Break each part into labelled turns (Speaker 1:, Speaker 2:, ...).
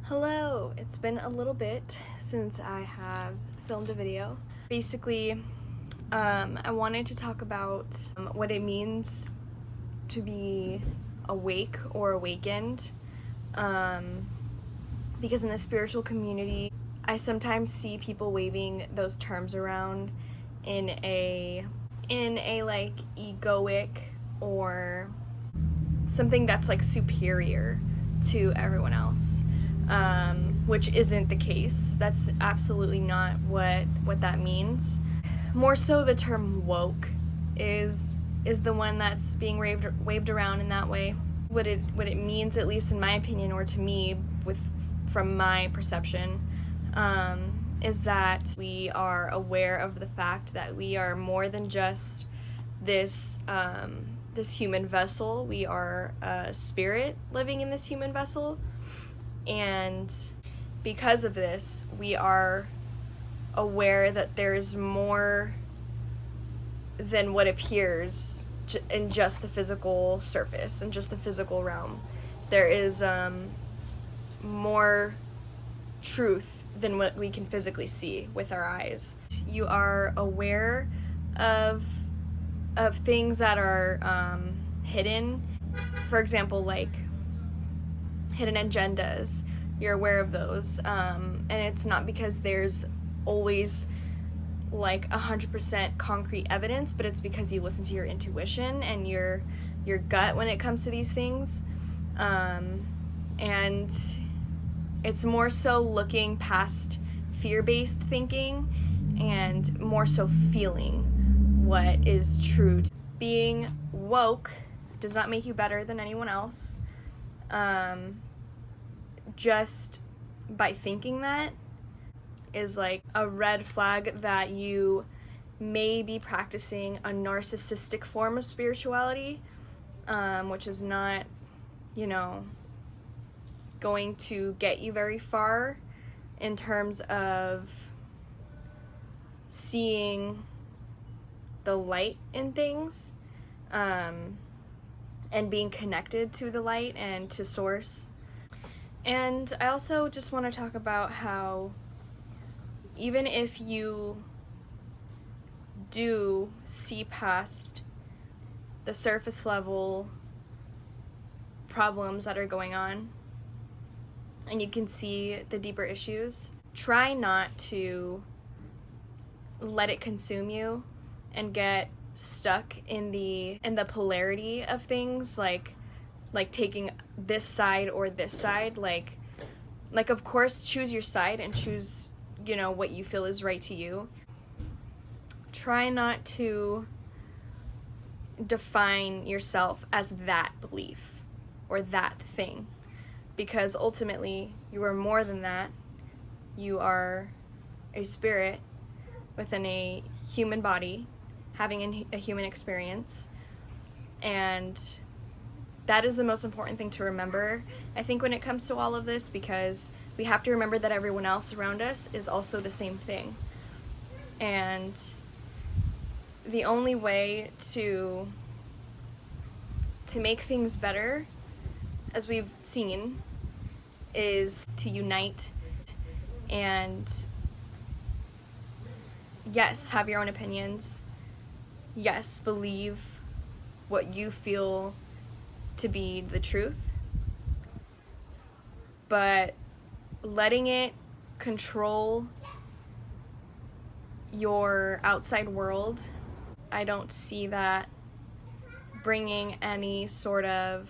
Speaker 1: Hello! It's been a little bit since I have filmed a video. Basically, I wanted to talk about what it means to be awake or awakened, because in the spiritual community, I sometimes see people waving those terms around in a like egoic or something that's like superior to everyone else. Which isn't the case. That's absolutely not what that means. More so, the term woke is the one that's being waved around in that way. What it means, at least in my opinion, or to me, from my perception, is that we are aware of the fact that we are more than just this human vessel. We are a spirit living in this human vessel. And because of this, we are aware that there is more than what appears in just the physical surface and just the physical realm. There is more truth than what we can physically see with our eyes. You are aware of things that are hidden. For example, like hidden agendas. You're aware of those, and it's not because there's always like 100% concrete evidence, but it's because you listen to your intuition and your gut when it comes to these things, and it's more so looking past fear-based thinking and more so feeling what is true. Being woke does not make you better than anyone else. Just by thinking that is like a red flag that you may be practicing a narcissistic form of spirituality, which is not, going to get you very far in terms of seeing the light in things, and being connected to the light and to source. And I also just want to talk about how even if you do see past the surface level problems that are going on and you can see the deeper issues, try not to let it consume you and get stuck in the polarity of things, like taking this side or this side. Like of course choose your side and choose what you feel is right to you. Try not to define yourself as that belief or that thing, because ultimately you are more than that. You are a spirit within a human body having a human experience, and that is the most important thing to remember, I think, when it comes to all of this, because we have to remember that everyone else around us is also the same thing. And the only way to make things better, as we've seen, is to unite and, yes, have your own opinions. Yes, believe what you feel to be the truth, but letting it control your outside world, I don't see that bringing any sort of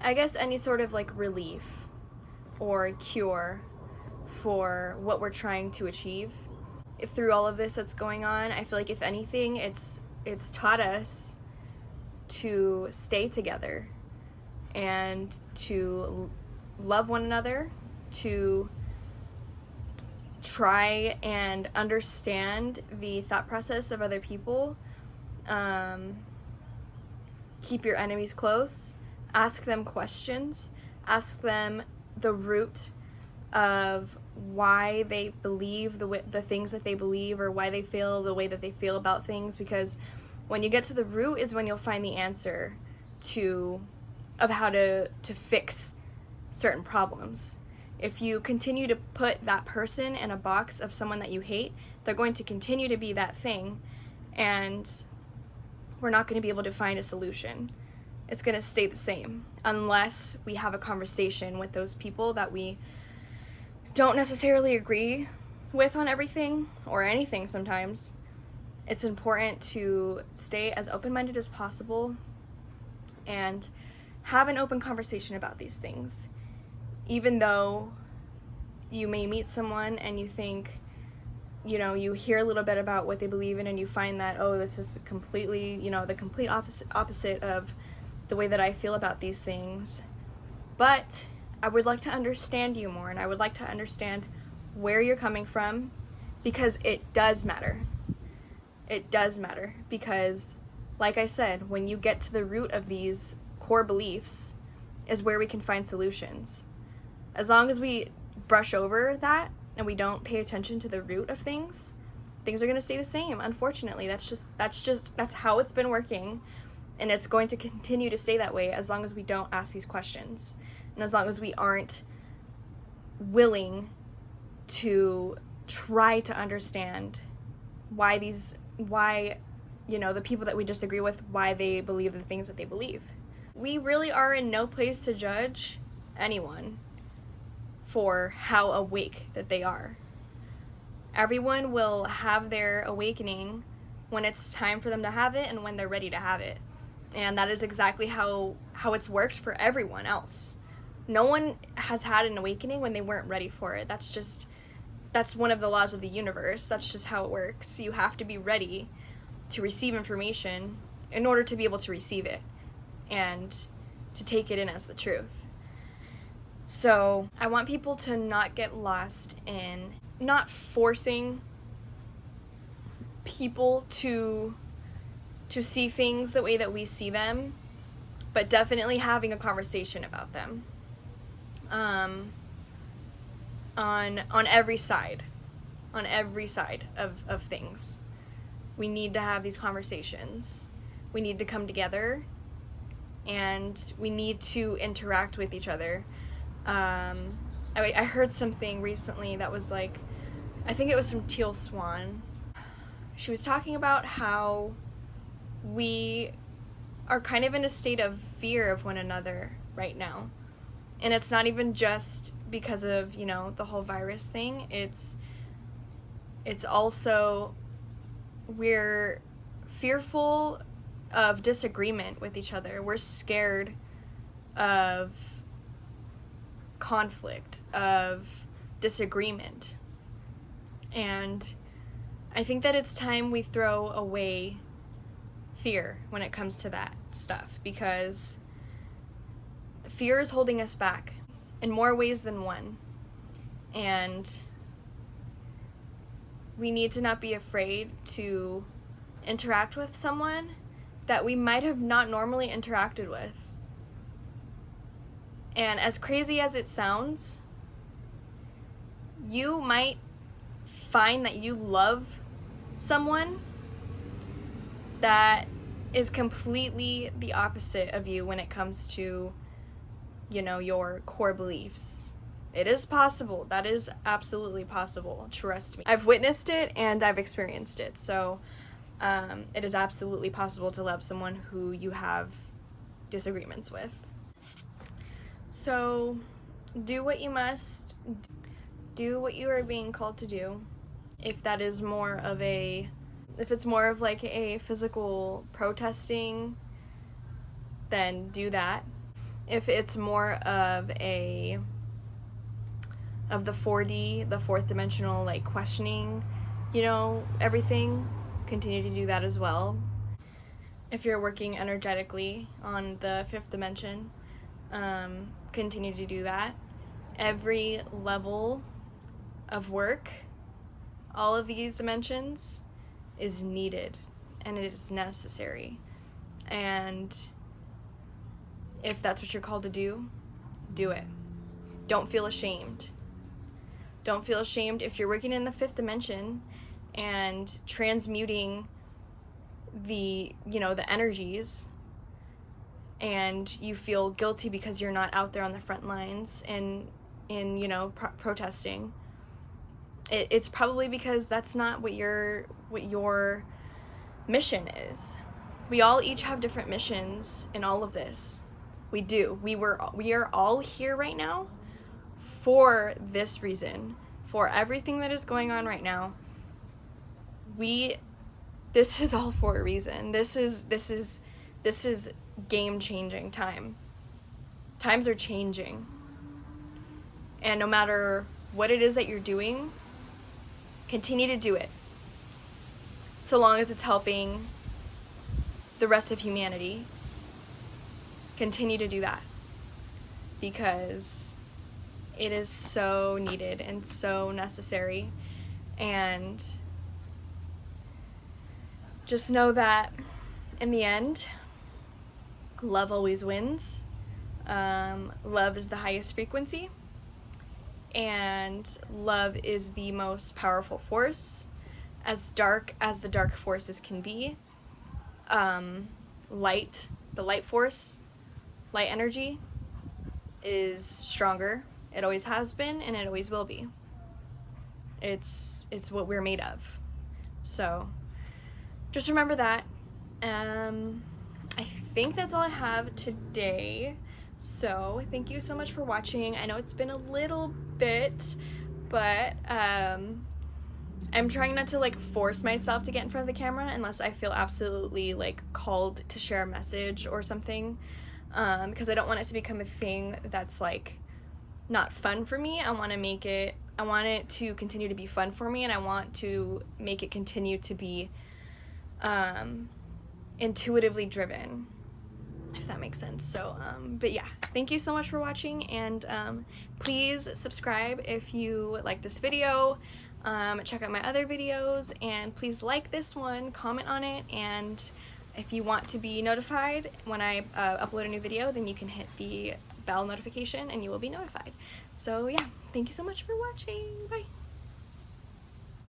Speaker 1: like relief or cure for what we're trying to achieve. If through all of this that's going on, I feel like if anything, it's taught us to stay together and to love one another, to try and understand the thought process of other people. Keep your enemies close. Ask them questions. Ask them the root of why they believe the things that they believe, or why they feel the way that they feel about things, because when you get to the root is when you'll find the answer of how to fix certain problems. If you continue to put that person in a box of someone that you hate, they're going to continue to be that thing, and we're not going to be able to find a solution. It's going to stay the same unless we have a conversation with those people that we don't necessarily agree with on everything or anything sometimes. It's important to stay as open-minded as possible and have an open conversation about these things. Even though you may meet someone and you think, you hear a little bit about what they believe in and you find that, oh, this is completely, the complete opposite of the way that I feel about these things. But I would like to understand you more, and I would like to understand where you're coming from, because it does matter. It does matter because, like I said, when you get to the root of these core beliefs is where we can find solutions. As long as we brush over that and we don't pay attention to the root of things are going to stay the same. Unfortunately, that's how it's been working, and it's going to continue to stay that way as long as we don't ask these questions, and as long as we aren't willing to try to understand why the people that we disagree with, why they believe the things that they believe. We really are in no place to judge anyone for how awake that they are. Everyone will have their awakening when it's time for them to have it and when they're ready to have it. And that is exactly how it's worked for everyone else. No one has had an awakening when they weren't ready for it. That's one of the laws of the universe. That's just how it works. You have to be ready to receive information in order to be able to receive it and to take it in as the truth. So I want people to not get lost in not forcing people to see things the way that we see them, but definitely having a conversation about them. On every side of things. We need to have these conversations. We need to come together, and we need to interact with each other. I heard something recently that was like, I think it was from Teal Swan. She was talking about how we are kind of in a state of fear of one another right now. And it's not even just because of, the whole virus thing. It's also, we're fearful of disagreement with each other. We're scared of conflict, of disagreement. And I think that it's time we throw away fear when it comes to that stuff, because fear is holding us back in more ways than one. And we need to not be afraid to interact with someone that we might have not normally interacted with. And as crazy as it sounds, you might find that you love someone that is completely the opposite of you when it comes to, your core beliefs. It is possible. That is absolutely possible. Trust me. I've witnessed it and I've experienced it. So it is absolutely possible to love someone who you have disagreements with. So do what you must. Do what you are being called to do. If it's more of like a physical protesting, then do that. If it's more of the 4D, the fourth dimensional, like questioning, everything, continue to do that as well. If you're working energetically on the fifth dimension, continue to do that. Every level of work, all of these dimensions, is needed and it is necessary. And if that's what you're called to do, do it. Don't feel ashamed. Don't feel ashamed if you're working in the fifth dimension and transmuting the energies, and you feel guilty because you're not out there on the front lines and in, you know, protesting. It's probably because that's not what your mission is. We all each have different missions in all of this. We do. We are all here right now for this reason, for everything that is going on right now. This is all for a reason. This is game-changing time. Times are changing. And no matter what it is that you're doing, continue to do it. So long as it's helping the rest of humanity, continue to do that. Because it is so needed and so necessary. And just know that in the end, love always wins. Love is the highest frequency. And love is the most powerful force. As dark as the dark forces can be, light, the light force, light energy is stronger. It always has been, and it always will be. It's what we're made of. So just remember that. I think that's all I have today. So thank you so much for watching. I know it's been a little bit, but I'm trying not to like force myself to get in front of the camera unless I feel absolutely like called to share a message or something, because I don't want it to become a thing that's like not fun for me. I want it to continue to be fun for me, and I want to make it continue to be intuitively driven, if that makes sense. So but yeah, thank you so much for watching, and please subscribe if you like this video. Check out my other videos, and please like this one, comment on it, and if you want to be notified when I upload a new video, then you can hit the bell notification and you will be notified. So yeah, thank you so much for watching. Bye!